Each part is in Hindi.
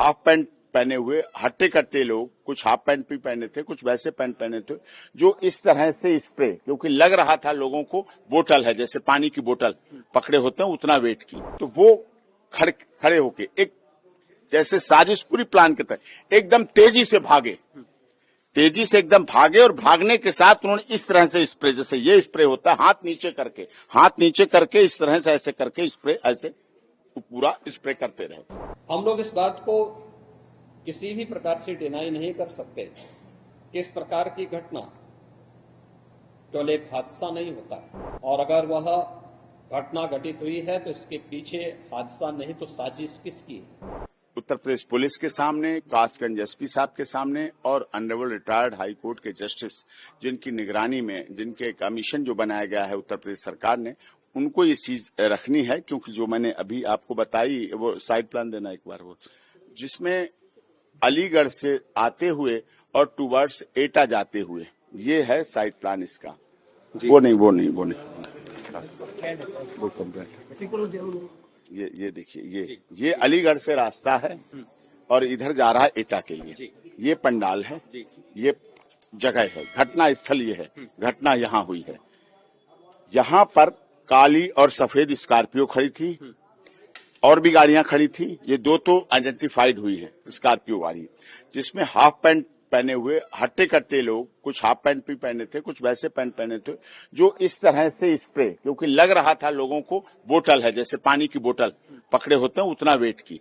हाफ पैंट पहने हुए हट्टे कट्टे लोग, कुछ हाफ पैंट भी पहने थे, कुछ वैसे पैंट पहने थे, जो इस तरह से स्प्रे, क्योंकि लग रहा था लोगों को बोतल है, जैसे पानी की बोतल पकड़े होते हैं उतना वेट की, तो वो खड़े होके एक जैसे साजिश पूरी प्लान के तहत एकदम तेजी से भागे, तेजी से एकदम भागे, और भागने के साथ उन्होंने इस तरह से स्प्रे, जैसे ये स्प्रे होता है, हाथ नीचे करके इस तरह से ऐसे करके स्प्रे, ऐसे पूरा स्प्रे करते रहे। हम लोग इस बात को किसी भी प्रकार से डिनाई नहीं कर सकते कि इस प्रकार की घटना केवल एक हादसा नहीं होता, और अगर वह घटना घटित हुई है तो इसके पीछे हादसा नहीं तो साजिश किसकी है? उत्तर प्रदेश पुलिस के सामने, कासगंज एसपी साहब के सामने और ऑनरेबल रिटायर्ड हाई कोर्ट के जस्टिस, जिनकी निगरानी में, जिनके कमीशन जो बनाया गया है उत्तर प्रदेश सरकार ने, उनको ये चीज रखनी है। क्योंकि जो मैंने अभी आपको बताई, वो साइड प्लान देना एक बार, वो जिसमें अलीगढ़ से आते हुए और टूवर्ड्स एटा जाते हुए, ये है साइड प्लान इसका। वो नहीं ये देखिए, ये अलीगढ़ से रास्ता है और इधर जा रहा है एटा के लिए। ये पंडाल है, ये जगह है, घटना स्थल ये है, घटना यहाँ हुई है। यहाँ पर काली और सफेद स्कॉर्पियो खड़ी थी, और भी गाड़ियां खड़ी थी। ये दो तो आइडेंटिफाइड हुई है स्कॉर्पियो गाड़ी, जिसमें हाफ पैंट पहने हुए हट्टे कट्टे लोग, कुछ हाफ पैंट भी पहने थे, कुछ वैसे पैंट पहने थे, जो इस तरह से स्प्रे, क्योंकि लग रहा था लोगों को बोतल है, जैसे पानी की बोतल पकड़े होते हैं उतना वेट की,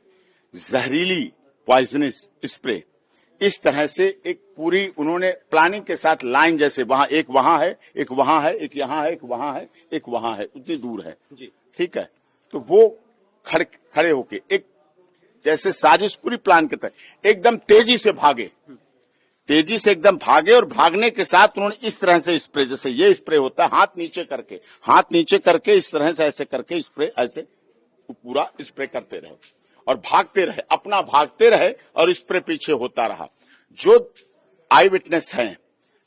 जहरीली पॉइजनस स्प्रे, इस तरह से एक पूरी उन्होंने प्लानिंग के साथ लाइन, जैसे एक वहां है, एक वहां है, एक यहाँ है, एक वहां है, एक वहां है, उतनी दूर है, ठीक है। तो वो खड़े होके एक जैसे साजिश पूरी प्लान के तहत एकदम तेजी से एकदम भागे, और भागने के साथ उन्होंने इस तरह से स्प्रे, जैसे ये स्प्रे होता है, हाथ नीचे करके इस तरह से ऐसे करके स्प्रे, ऐसे पूरा स्प्रे करते रहे और भागते रहे और स्प्रे पीछे होता रहा। जो आई विटनेस हैं,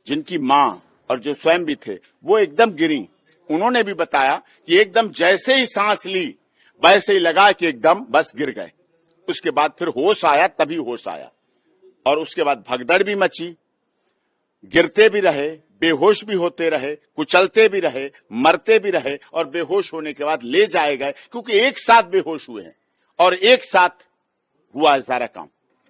जिनकी मां और जो स्वयं भी थे, वो एकदम गिरी। उन्होंने भी बताया कि एकदम जैसे ही सांस ली वैसे ही लगा कि एकदम बस गिर गए। उसके बाद फिर होश आया, तभी होश आया, और उसके बाद भगदड़ भी मची, गिरते भी रहे, बेहोश भी होते रहे, कुचलते भी रहे, मरते भी रहे, और बेहोश होने के बाद ले जाए गए, क्योंकि एक साथ बेहोश हुए हैं और एक साथ हुआ है सारा काम।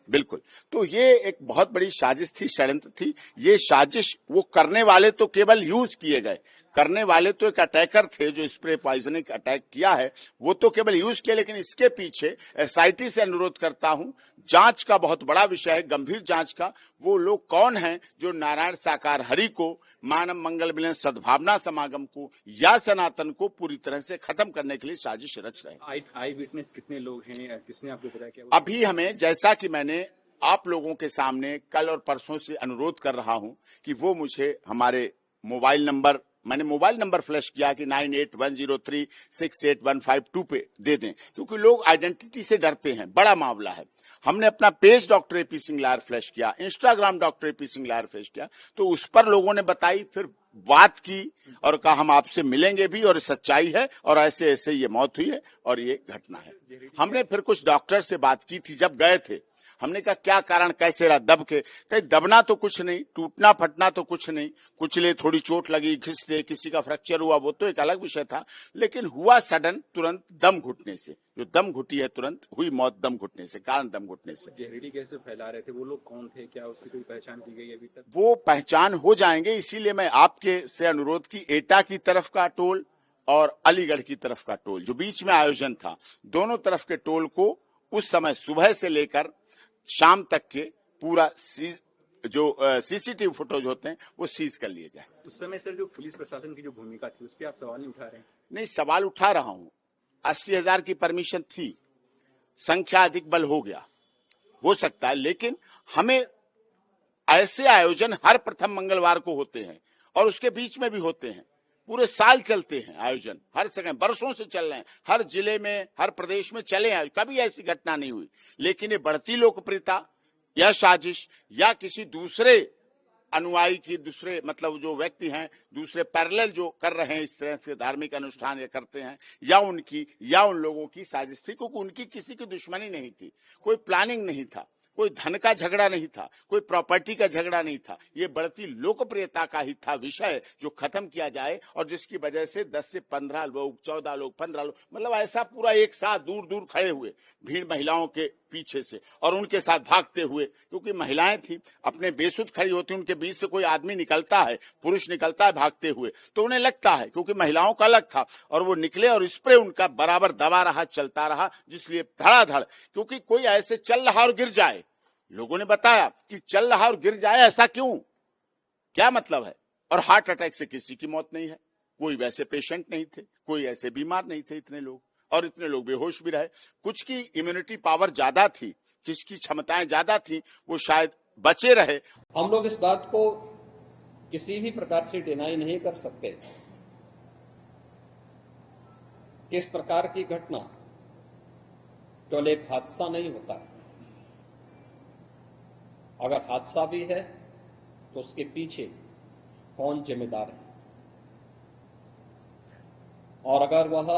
बिल्कुल, तो ये एक बहुत बड़ी साजिश थी, षड्यंत्र थी। ये साजिश, वो करने वाले तो केवल यूज किए गए, करने वाले तो एक अटैकर थे जो स्प्रे पॉइजनिंग अटैक किया है, वो तो केवल यूज किया। लेकिन इसके पीछे एसआईटी से अनुरोध करता हूं, जांच का बहुत बड़ा विषय है, गंभीर जांच का। वो लोग कौन हैं जो नारायण साकार हरि को, मानव मंगल मिलन सद्भावना समागम को या सनातन को पूरी तरह से खत्म करने के लिए साजिश रच रहे हैं। आई विटनेस कितने लोग हैं, किसने आपको बताया क्या? अभी हमें, जैसा कि मैंने आप लोगों के सामने कल और परसों से अनुरोध कर रहा हूं कि वो मुझे हमारे मोबाइल नंबर फ्लैश किया कि 9810368152 पे दे दें, क्योंकि लोग आइडेंटिटी से डरते हैं, बड़ा मामला है। हमने अपना page doctor A P Singh lawyer flash किया, Instagram doctor A P Singh lawyer flash किया, तो उस पर लोगों ने बताई, फिर बात की और कहा हम आपसे मिलेंगे भी, और सच्चाई है, और ऐसे ऐसे ये मौत हुई है और ये घटना है। हमने फिर कुछ डॉक्टर से बात की थी जब गए थे, हमने कहा क्या कारण, कैसे रहा, दब के? कहीं दबना तो कुछ नहीं, टूटना फटना तो कुछ नहीं, कुचले, थोड़ी चोट लगी, घिसले, किसी का फ्रैक्चर हुआ, वो तो एक अलग विषय था, लेकिन हुआ सडन, तुरंत दम घुटने से। जो दम घुटी है, तुरंत हुई मौत दम घुटने से, कारण दम घुटने से। जहरीली कैसे फैला रहे थे वो लोग, कौन थे, क्या उसकी कोई पहचान की गई अभी तक? वो पहचान हो जाएंगे, इसीलिए मैं आपके से अनुरोध की, एटा की तरफ का टोल और अलीगढ़ की तरफ का टोल, जो बीच में आयोजन था, दोनों तरफ के टोल को उस समय सुबह से लेकर शाम तक के पूरा जो सीसीटीवी फुटेज होते हैं वो सीज कर लिए जाए। उस समय सर जो पुलिस प्रशासन की जो भूमिका थी, उस पर आप सवाल नहीं उठा रहे हैं? नहीं, सवाल उठा रहा हूं। 80,000 की परमिशन थी, संख्या अधिक बल हो गया, हो सकता है, लेकिन हमें ऐसे आयोजन हर प्रथम मंगलवार को होते हैं और उसके बीच में भी होते हैं, पूरे साल चलते हैं आयोजन, हर जगह बरसों से चल रहे हैं, हर जिले में, हर प्रदेश में चले हैं, कभी ऐसी घटना नहीं हुई। लेकिन ये बढ़ती लोकप्रियता या साजिश या किसी दूसरे अनुयायी की दूसरे मतलब जो व्यक्ति हैं दूसरे पैरेलल जो कर रहे हैं इस तरह से धार्मिक अनुष्ठान ये करते हैं या उन लोगों की साजिश थी, क्योंकि उनकी किसी की दुश्मनी नहीं थी, कोई प्लानिंग नहीं था, कोई धन का झगड़ा नहीं था, कोई प्रॉपर्टी का झगड़ा नहीं था। ये बढ़ती लोकप्रियता का ही था विषय जो खत्म किया जाए और जिसकी वजह से 10 से 15 लोग, 14 लोग, 15 लोग, मतलब ऐसा पूरा एक साथ दूर दूर खड़े हुए भीड़ महिलाओं के पीछे से और उनके साथ भागते हुए, क्योंकि महिलाएं थी अपने बेसुध खड़ी होती, उनके बीच से कोई आदमी निकलता है, पुरुष निकलता है भागते हुए, तो उन्हें लगता है क्योंकि महिलाओं का अलग था और वो निकले और स्प्रे उनका बराबर दबा रहा, चलता रहा, जिसलिए धड़ाधड़, क्योंकि कोई ऐसे चल रहा और गिर जाए, लोगों ने बताया कि चल रहा और गिर जाए, ऐसा क्यों, क्या मतलब है, और हार्ट अटैक से किसी की मौत नहीं है, कोई वैसे पेशेंट नहीं थे, कोई ऐसे बीमार नहीं थे, इतने लोग, और इतने लोग बेहोश भी रहे। कुछ की इम्यूनिटी पावर ज्यादा थी, किसकी क्षमताएं ज्यादा थी, वो शायद बचे रहे। हम लोग इस बात को किसी भी प्रकार से डिनाई नहीं कर सकते कि इस प्रकार की घटना केवल एक हादसा नहीं होता। अगर हादसा भी है तो उसके पीछे कौन जिम्मेदार है, और अगर वह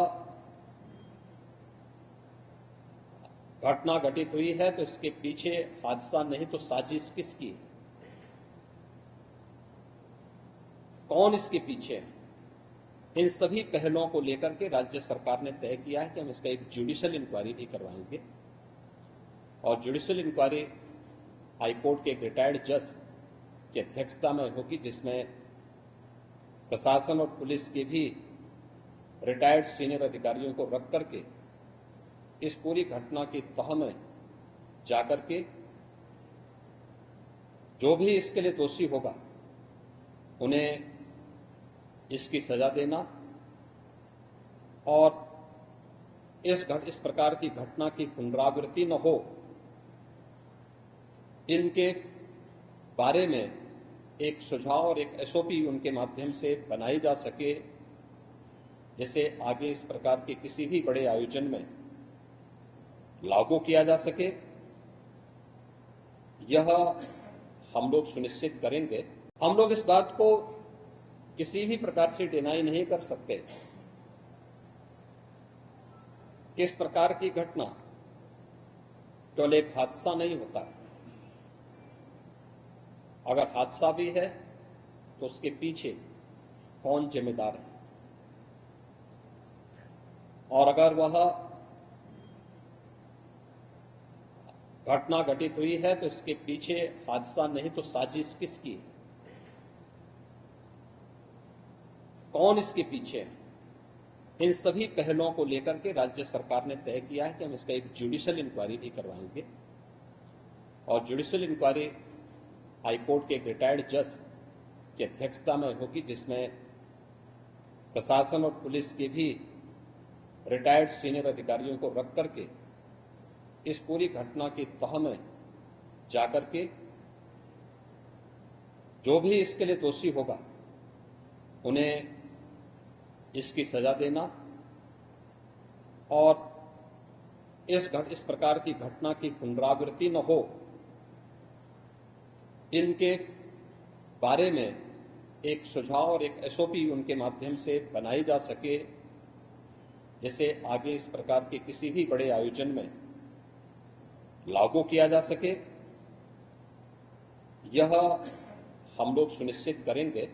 घटना घटित हुई है तो इसके पीछे हादसा नहीं तो साजिश किसकी है, कौन इसके पीछे है, इन सभी पहलुओं को लेकर के राज्य सरकार ने तय किया है कि हम इसका एक जुडिशियल इंक्वायरी भी करवाएंगे। और जुडिशियल इंक्वायरी हाईकोर्ट के एक रिटायर्ड जज की अध्यक्षता में होगी, जिसमें प्रशासन और पुलिस के भी रिटायर्ड सीनियर अधिकारियों को रख करके इस पूरी घटना की तह में जाकर के जो भी इसके लिए दोषी होगा उन्हें इसकी सजा देना और इस प्रकार की घटना की पुनरावृत्ति न हो, इनके बारे में एक सुझाव और एक एसओपी उनके माध्यम से बनाई जा सके, जिसे आगे इस प्रकार के किसी भी बड़े आयोजन में लागू किया जा सके, यह हम लोग सुनिश्चित करेंगे। हम लोग इस बात को किसी भी प्रकार से डिनाई नहीं कर सकते कि इस प्रकार की घटना केवल एक हादसा नहीं होता। अगर हादसा भी है तो उसके पीछे कौन जिम्मेदार है, और अगर वह घटना घटित हुई है तो इसके पीछे हादसा नहीं तो साजिश किसकी है, कौन इसके पीछे है, इन सभी पहलुओं को लेकर के राज्य सरकार ने तय किया है कि हम इसका एक जुडिशियल इंक्वायरी भी करवाएंगे। और जुडिशियल इंक्वायरी हाईकोर्ट के एक रिटायर्ड जज की अध्यक्षता में होगी, जिसमें प्रशासन और पुलिस के भी रिटायर्ड सीनियर अधिकारियों को रख करके इस पूरी घटना की तह में जाकर के जो भी इसके लिए दोषी होगा उन्हें इसकी सजा देना और इस प्रकार की घटना की पुनरावृत्ति न हो, इनके बारे में एक सुझाव और एक एसओपी उनके माध्यम से बनाई जा सके, जिसे आगे इस प्रकार के किसी भी बड़े आयोजन में लागू किया जा सके, यह हम लोग सुनिश्चित करेंगे।